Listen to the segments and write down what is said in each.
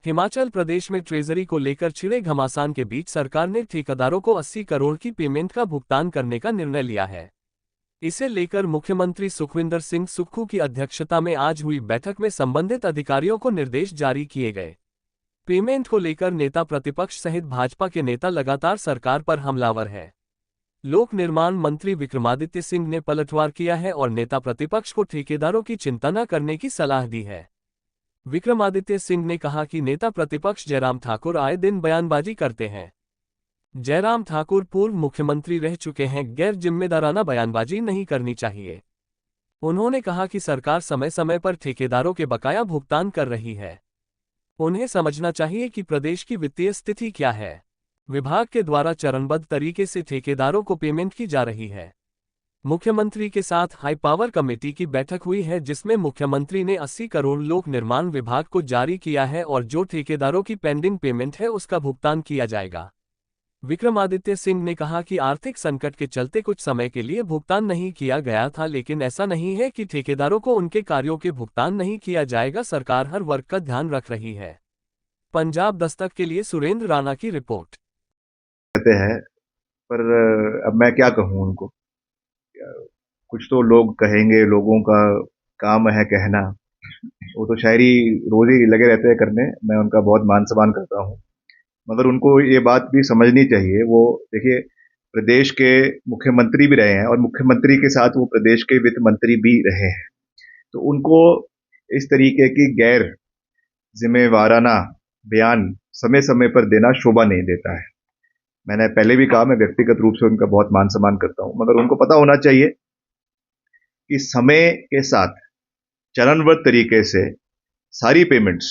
हिमाचल प्रदेश में ट्रेजरी को लेकर छिड़े घमासान के बीच सरकार ने ठेकेदारों को 80 करोड़ की पेमेंट का भुगतान करने का निर्णय लिया है। इसे लेकर मुख्यमंत्री सुखविंदर सिंह सुक्खू की अध्यक्षता में आज हुई बैठक में संबंधित अधिकारियों को निर्देश जारी किए गए। पेमेंट को लेकर नेता प्रतिपक्ष सहित भाजपा के नेता लगातार सरकार पर हमलावर हैं। लोक निर्माण मंत्री विक्रमादित्य सिंह ने पलटवार किया है और नेता प्रतिपक्ष को ठेकेदारों की चिंता न करने की सलाह दी है। विक्रमादित्य सिंह ने कहा कि नेता प्रतिपक्ष जयराम ठाकुर आए दिन बयानबाजी करते हैं। जयराम ठाकुर पूर्व मुख्यमंत्री रह चुके हैं, गैर जिम्मेदाराना बयानबाजी नहीं करनी चाहिए। उन्होंने कहा कि सरकार समय समय पर ठेकेदारों के बकाया भुगतान कर रही है। उन्हें समझना चाहिए कि प्रदेश की वित्तीय स्थिति क्या है। विभाग के द्वारा चरणबद्ध तरीके से ठेकेदारों को पेमेंट की जा रही है। मुख्यमंत्री के साथ हाई पावर कमेटी की बैठक हुई है, जिसमें मुख्यमंत्री ने 80 करोड़ लोक निर्माण विभाग को जारी किया है और जो ठेकेदारों की पेंडिंग पेमेंट है उसका भुगतान किया जाएगा। विक्रमादित्य सिंह ने कहा कि आर्थिक संकट के चलते कुछ समय के लिए भुगतान नहीं किया गया था, लेकिन ऐसा नहीं है कि ठेकेदारों को उनके कार्यों के भुगतान नहीं किया जाएगा। सरकार हर वर्ग का ध्यान रख रही है। पंजाब दस्तक के लिए सुरेंद्र राणा की रिपोर्ट। कहते हैं, पर अब मैं क्या कहूँ उनको। कुछ तो लोग कहेंगे, लोगों का काम है कहना। वो तो शायरी रोज ही लगे रहते हैं करने। मैं उनका बहुत मान सम्मान करता हूँ, मगर उनको ये बात भी समझनी चाहिए। वो देखिए, प्रदेश के मुख्यमंत्री भी रहे हैं और मुख्यमंत्री के साथ वो प्रदेश के वित्त मंत्री भी रहे हैं। तो उनको इस तरीके की गैर जिम्मेवाराना बयान समय समय पर देना शोभा नहीं देता है। मैंने पहले भी कहा, मैं व्यक्तिगत रूप से उनका बहुत मान सम्मान करता हूं, मगर उनको पता होना चाहिए कि समय के साथ चरणबद्ध तरीके से सारी पेमेंट्स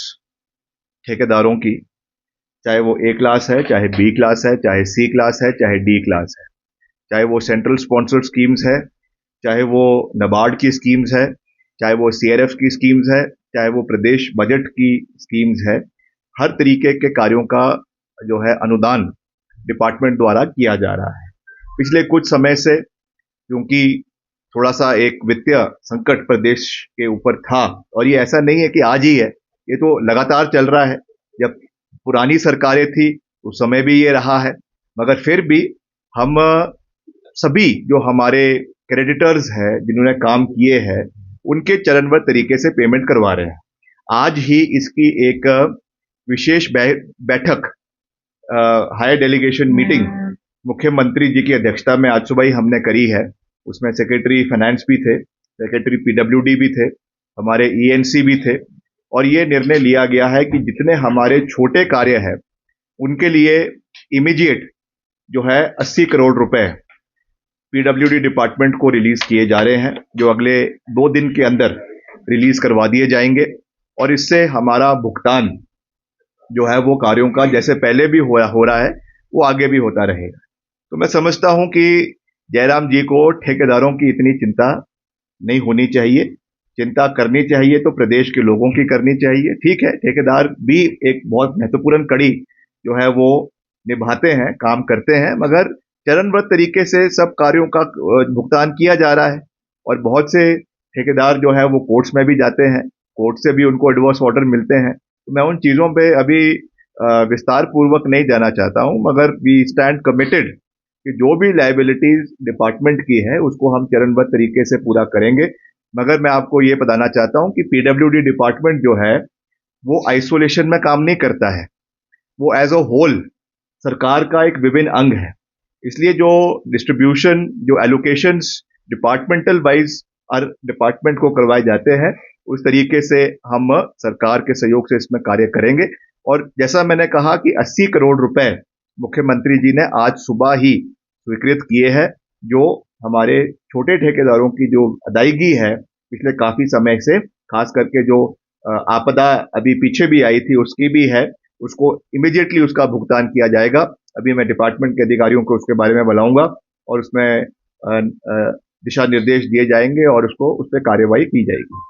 ठेकेदारों की, चाहे वो ए क्लास है, चाहे बी क्लास है, चाहे सी क्लास है, चाहे डी क्लास है, चाहे वो सेंट्रल स्पॉन्सर्ड स्कीम्स है, चाहे वो नाबार्ड की स्कीम्स है, चाहे वो सीआरएफ की स्कीम्स है, चाहे वो प्रदेश बजट की स्कीम्स है, हर तरीके के कार्यों का जो है अनुदान डिपार्टमेंट द्वारा किया जा रहा है। पिछले कुछ समय से, क्योंकि थोड़ा सा एक वित्तीय संकट प्रदेश के ऊपर था, और ये ऐसा नहीं है कि आज ही है, ये तो लगातार चल रहा है। जब पुरानी सरकारें थी उस समय भी ये रहा है, मगर फिर भी हम सभी जो हमारे क्रेडिटर्स हैं, जिन्होंने काम किए हैं, उनके चरणबद्ध तरीके से पेमेंट करवा रहे हैं। आज ही इसकी एक विशेष बैठक, हायर डेलीगेशन मीटिंग मुख्यमंत्री जी की अध्यक्षता में आज सुबह ही हमने करी है। उसमें सेक्रेटरी फाइनेंस भी थे, सेक्रेटरी पीडब्ल्यूडी भी थे, हमारे ईएनसी भी थे, और ये निर्णय लिया गया है कि जितने हमारे छोटे कार्य हैं उनके लिए इमीडिएट जो है 80 करोड़ रुपए पीडब्ल्यूडी डिपार्टमेंट को रिलीज किए जा रहे हैं, जो अगले 2 दिन के अंदर रिलीज करवा दिए जाएंगे। और इससे हमारा भुगतान जो है वो कार्यों का जैसे पहले भी हो रहा है वो आगे भी होता रहेगा। तो मैं समझता हूं कि जयराम जी को ठेकेदारों की इतनी चिंता नहीं होनी चाहिए। चिंता करनी चाहिए तो प्रदेश के लोगों की करनी चाहिए। ठीक है, ठेकेदार भी एक बहुत महत्वपूर्ण कड़ी जो है वो निभाते हैं, काम करते हैं, मगर चरणबद्ध तरीके से सब कार्यों का भुगतान किया जा रहा है। और बहुत से ठेकेदार जो है वो कोर्ट्स में भी जाते हैं, कोर्ट से भी उनको एडवर्स ऑर्डर मिलते हैं। तो मैं उन चीजों पे अभी विस्तार पूर्वक नहीं जाना चाहता हूं, मगर वी स्टैंड कमिटेड कि जो भी लायबिलिटीज डिपार्टमेंट की है उसको हम चरणबद्ध तरीके से पूरा करेंगे। मगर मैं आपको ये बताना चाहता हूं कि पीडब्ल्यूडी डिपार्टमेंट जो है वो आइसोलेशन में काम नहीं करता है, वो एज अ होल सरकार का एक विभिन्न अंग है। इसलिए जो डिस्ट्रीब्यूशन, जो एलोकेशंस डिपार्टमेंटल वाइज हर डिपार्टमेंट को करवाए जाते हैं, उस तरीके से हम सरकार के सहयोग से इसमें कार्य करेंगे। और जैसा मैंने कहा कि 80 करोड़ रुपए मुख्यमंत्री जी ने आज सुबह ही स्वीकृत किए हैं, जो हमारे छोटे ठेकेदारों की जो अदायगी है पिछले काफी समय से, खास करके जो आपदा अभी पीछे भी आई थी उसकी भी है, उसको इमीडिएटली उसका भुगतान किया जाएगा। अभी मैं डिपार्टमेंट के अधिकारियों को उसके बारे में बुलाऊंगा और उसमें दिशा निर्देश दिए जाएंगे और उस पर कार्यवाही की जाएगी।